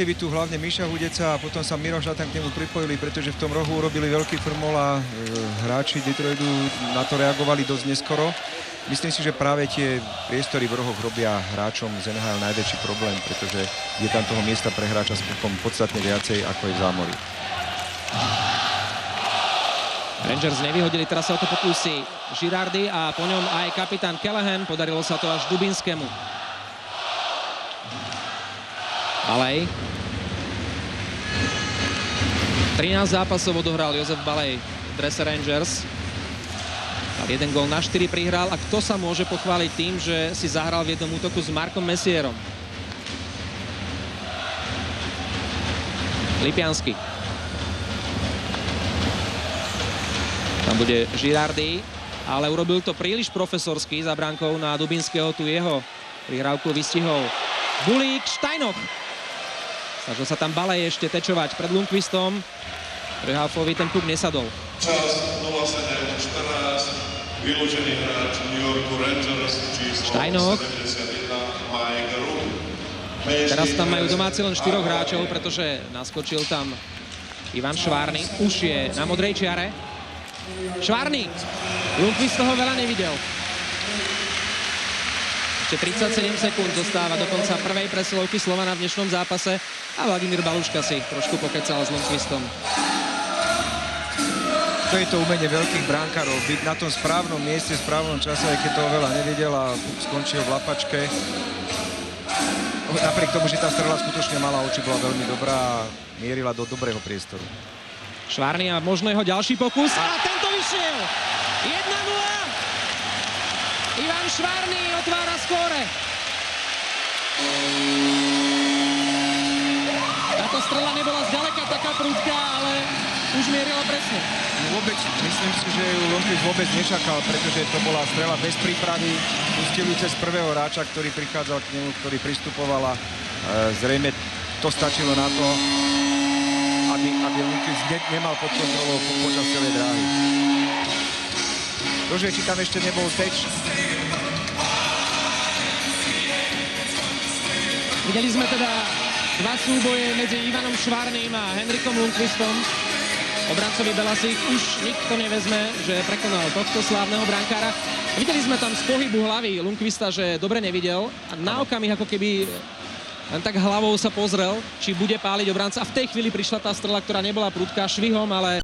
Tu hlavne Miša Hudeca a potom sa Miro Šatan k nemu pripojili, pretože v tom rohu urobili veľký frmol a hráči Detroitu na to reagovali dosť neskoro. Myslím si, že práve tie priestory v rohoch robia hráčom z NHL najväčší problém, pretože je tam toho miesta pre hráča s pukom podstatne viacej, ako je v zámori. Rangers nevyhodili, teraz sa o to pokúsi Girardi a po ňom aj kapitán Callahan. Podarilo sa to až Dubinskému. Balej. 13 zápasov odohral Jozef Balej v drese Rangers. Jeden gól na 4 prihral. A kto sa môže pochváliť tým, že si zahral v jednom útoku s Markom Messierom? Lipiansky. Tam bude Girardi, ale urobil to príliš profesorsky za bránkou na Dubinského. Tu jeho prihrávku vystihol Bulík, Štajnok. Snažil sa tam Balej ešte tečovať pred Lundqvistom. Rehalfovi ten puk nesadol. Čas 07:14, vylúčený hráč New Yorku Rangers číslo Štajnok. 71 Mike Room. Teraz tam majú domáci len 4 hráčov, pretože naskočil tam Ivan Švárny. Už je na modrej čiare. Švárny. Lundqvist toho veľa nevidel. Ešte 37 sekúnd zostáva do konca prvej presilovky Slovana v dnešnom zápase a Vladimír Baluška si trošku pokecal s Lundqvistom. To je to umenie veľkých brankárov, byť na tom správnom mieste, v správnom čase, aj keď toho veľa nevidel a skončil v lapačke. Napriek tomu, že tá strela skutočne mala oči, bola veľmi dobrá a mierila do dobrého priestoru. Švárny a možno jeho ďalší pokus. A tento vyšiel! 1-0! Ivan Švárny otvára skóre. Táto strela nebola zďaleka taká prudká, ale už mierila presne. Vôbec, myslím si, že ju Lundqvist vôbec nečakal, pretože to bola strela bez prípravy. Pustili cez prvého hráča, ktorý prichádzal k nemu, ktorý pristupoval a zrejme to stačilo na to, aby Lundqvist nemal pod kontrolou počas celej dráhy. Bože, či tam ešte nebol teč. Videli sme teda dva súboje medzi Ivanom Švárnym a Henrikom Lundqvistom. Obrancovi Belasík už nikto nevezme, že prekonal tohto slávneho brankára. Videli sme tam z pohybu hlavy Lundqvista, že dobre nevidel. A na okamih ako keby len tak hlavou sa pozrel, či bude páliť obranca. A v tej chvíli prišla tá strela, ktorá nebola prudká, švihom, ale